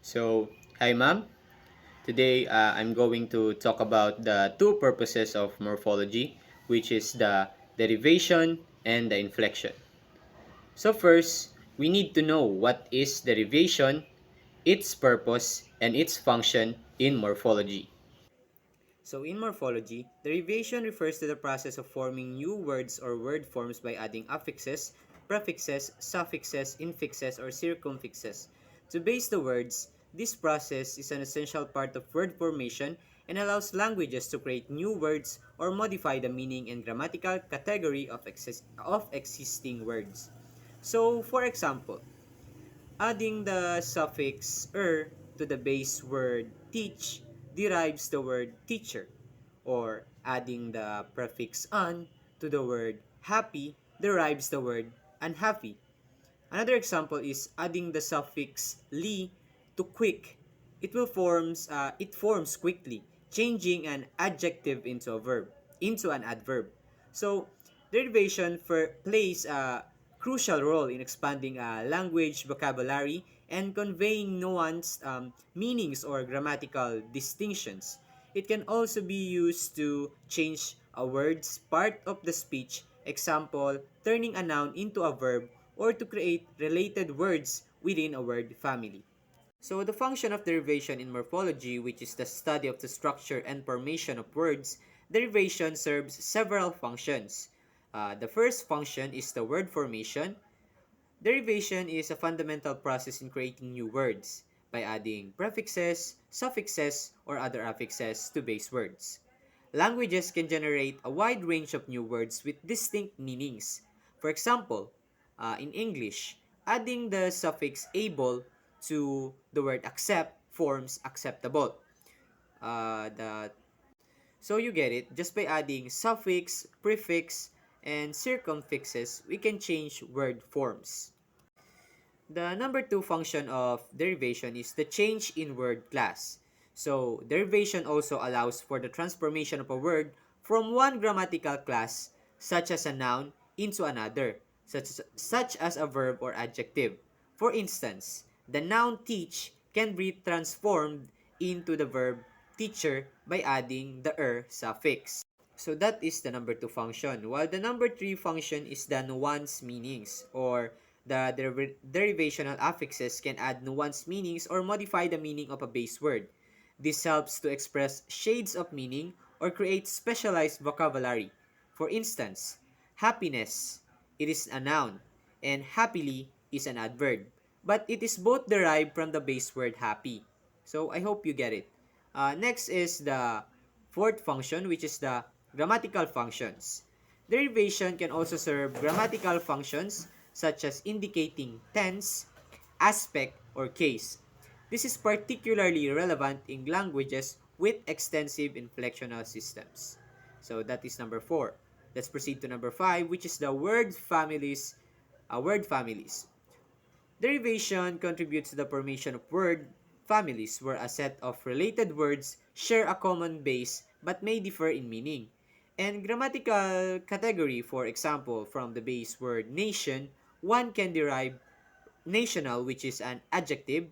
So, hi ma'am. Today I'm going to talk about the two purposes of morphology, which is the derivation and the inflection. So first, we need to know what is derivation, its purpose, and its function in morphology. So in morphology, derivation refers to the process of forming new words or word forms by adding affixes, prefixes, suffixes, infixes, or circumfixes. To base the words, this process is an essential part of word formation and allows languages to create new words or modify the meaning and grammatical category of existing words. So, for example, adding the suffix "er" to the base word teach derives the word teacher, or adding the prefix "un" to the word happy derives the word unhappy. Another example is adding the suffix "li" to quick. It forms quickly, changing an adjective into an adverb. So derivation plays a crucial role in expanding a language vocabulary and conveying nuanced meanings or grammatical distinctions. It can also be used to change a word's part of the speech, example, turning a noun into a verb, or to create related words within a word family. So the function of derivation in morphology, which is the study of the structure and formation of words, derivation serves several functions. The first function is the word formation. Derivation is a fundamental process in creating new words by adding prefixes, suffixes, or other affixes to base words. Languages can generate a wide range of new words with distinct meanings. For example, in English, adding the suffix able to the word accept forms acceptable. The So you get it, just by adding suffix, prefix, and circumfixes, we can change word forms. The number two function of derivation is the change in word class. So, derivation also allows for the transformation of a word from one grammatical class, such as a noun, into another, such as a verb or adjective. For instance, the noun teach can be transformed into the verb teacher by adding the suffix. So that is the number two function. While the number three function is the nuance meanings, or the derivational affixes can add nuance meanings or modify the meaning of a base word. This helps to express shades of meaning or create specialized vocabulary. For instance, happiness, it is a noun, and happily is an adverb. But it is both derived from the base word happy. So I hope you get it. Next is the fourth function, which is the grammatical functions. Derivation can also serve grammatical functions such as indicating tense, aspect, or case. This is particularly relevant in languages with extensive inflectional systems. So that is number four. Let's proceed to number five, which is the word families. Word families. Derivation contributes to the formation of word families where a set of related words share a common base but may differ in meaning. And grammatical category, for example, from the base word nation, one can derive national, which is an adjective,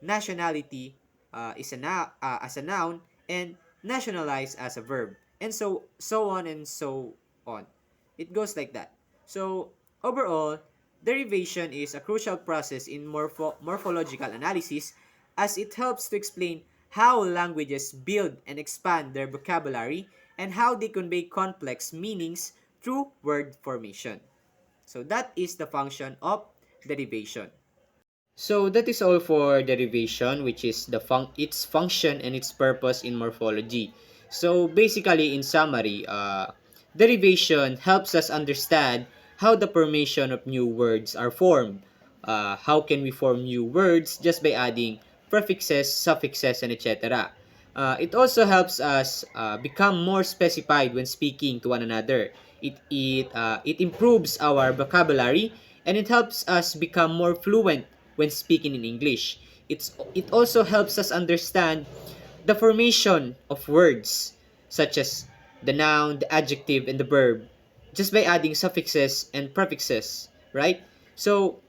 nationality as a noun, and nationalize as a verb, and so on and so on. It goes like that. So overall, derivation is a crucial process in morphological analysis as it helps to explain how languages build and expand their vocabulary and how they convey complex meanings through word formation. So that is the function of derivation. So that is all for derivation, which is its function and its purpose in morphology. So basically, in summary, derivation helps us understand how the formation of new words are formed. How can we form new words just by adding prefixes, suffixes, and etc. It also helps us become more specified when speaking to one another. It improves our vocabulary and it helps us become more fluent when speaking in English. It also helps us understand the formation of words such as the noun, the adjective, and the verb just by adding suffixes and prefixes, right? So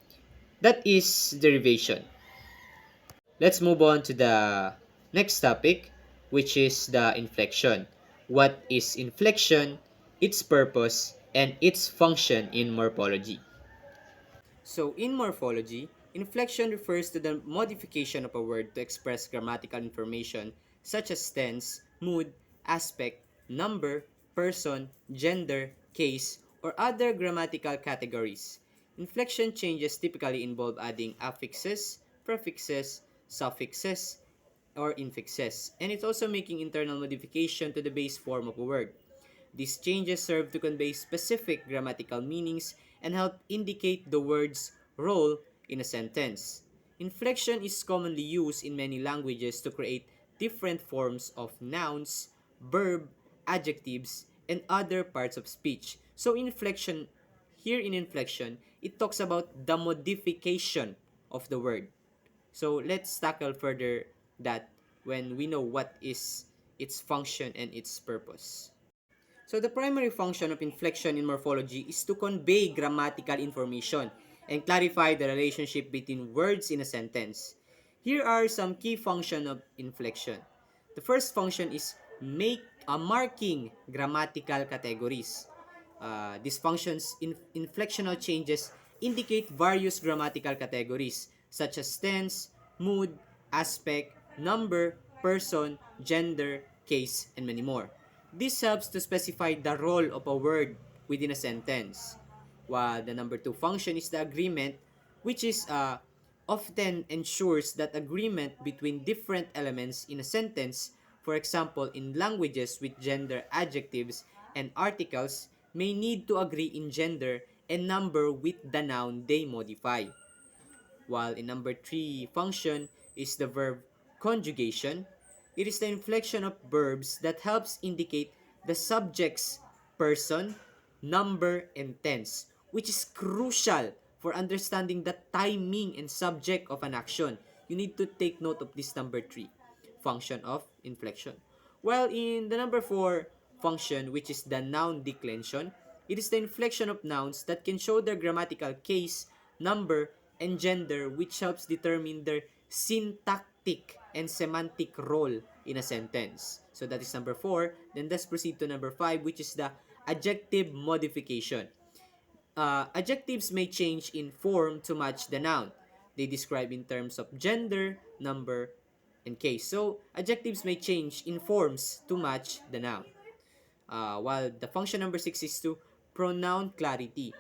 that is derivation. let's move on to the next topic, which is the inflection. What is inflection, its purpose, and its function in morphology? So, in morphology, inflection refers to the modification of a word to express grammatical information such as tense, mood, aspect, number, person, gender, case, or other grammatical categories. Inflection changes typically involve adding affixes, prefixes, suffixes, or infixes, and it's also making internal modification to the base form of a word. These changes serve to convey specific grammatical meanings and help indicate the word's role in a sentence. Inflection is commonly used in many languages to create different forms of nouns, verb, adjectives, and other parts of speech. So here in inflection, it talks about the modification of the word. So let's tackle further that when we know what is its function and its purpose. So the primary function of inflection in morphology is to convey grammatical information and clarify the relationship between words in a sentence. Here are some key functions of inflection. The first function is marking grammatical categories. These functions in inflectional changes indicate various grammatical categories such as tense, mood, aspect, number, person, gender, case, and many more. This helps to specify the role of a word within a sentence. While the number two function is the agreement, which is often ensures that agreement between different elements in a sentence, for example, in languages with gender adjectives and articles, may need to agree in gender and number with the noun they modify. While in number 3 function is the verb conjugation, it is the inflection of verbs that helps indicate the subject's person, number, and tense, which is crucial for understanding the timing and subject of an action. You need to take note of this number 3 function of inflection. While in the number 4 function, which is the noun declension, it is the inflection of nouns that can show their grammatical case, number, and gender, which helps determine their syntactic and semantic role in a sentence. So that is number 4. Then let's proceed to number 5, which is the adjective modification. Adjectives may change in form to match the noun. They describe in terms of gender, number, and case. So, adjectives may change in forms to match the noun. While the function number 6 is to pronoun clarity.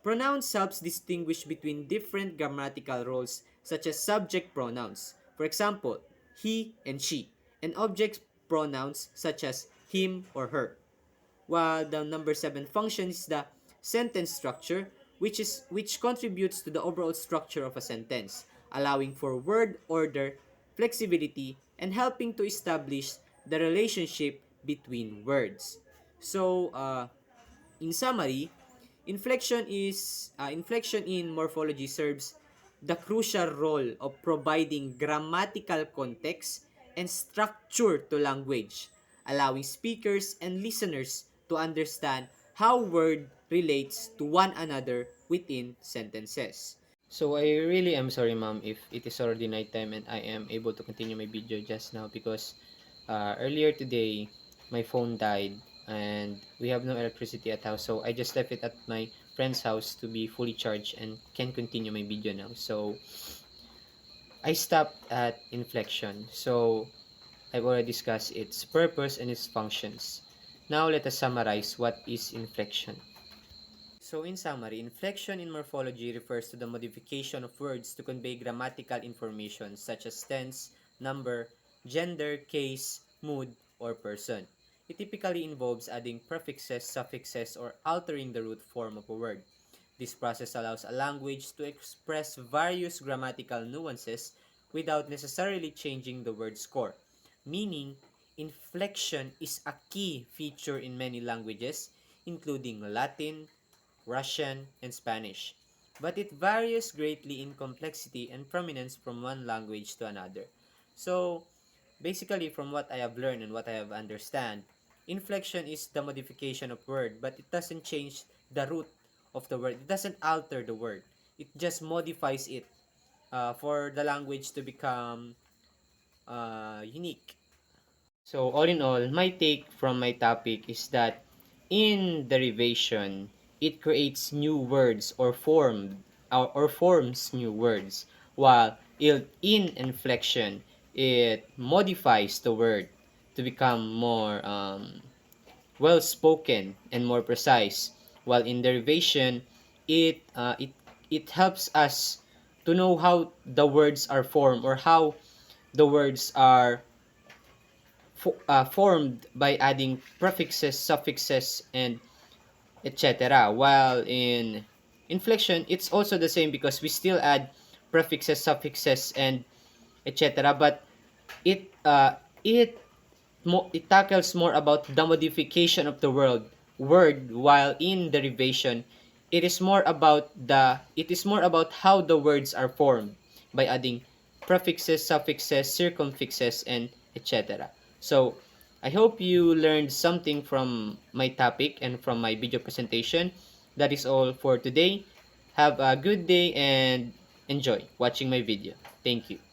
Pronouns helps distinguish between different grammatical roles such as subject pronouns, for example, he and she, and object pronouns such as him or her. While the number 7 function is the sentence structure, which contributes to the overall structure of a sentence, allowing for word order, flexibility, and helping to establish the relationship between words. So, in summary, inflection in morphology serves the crucial role of providing grammatical context and structure to language, allowing speakers and listeners to understand how word relates to one another within sentences. So I really am sorry, ma'am, if it is already nighttime and I am able to continue my video just now because earlier today my phone died and we have no electricity at house, so I just left it at my friend's house to be fully charged and can continue my video now. So I stopped at inflection. So I've already discussed its purpose and its functions. Now let us summarize what is inflection. So in summary, inflection in morphology refers to the modification of words to convey grammatical information such as tense, number, gender, case, mood, or person. It typically involves adding prefixes, suffixes, or altering the root form of a word. This process allows a language to express various grammatical nuances without necessarily changing the word's core. Meaning, inflection is a key feature in many languages, including Latin, Russian, and Spanish, but it varies greatly in complexity and prominence from one language to another. So, basically, from what I have learned and what I have understand, inflection is the modification of word, but it doesn't change the root of the word. It doesn't alter the word. It just modifies it for the language to become unique. So all in all, my take from my topic is that in derivation, it creates new words or forms new words, while in inflection, it modifies the word to become more well spoken and more precise. While in derivation, it uh, it it helps us to know how the words are formed or how the words are formed by adding prefixes, suffixes, and etc. While in inflection, it's also the same because we still add prefixes, suffixes, and etc. But it it it tackles more about the modification of the word, while in derivation, it is more about how the words are formed by adding prefixes, suffixes, circumfixes, and etc. So I hope you learned something from my topic and from my video presentation. That is all for today. Have a good day and enjoy watching my video. Thank you.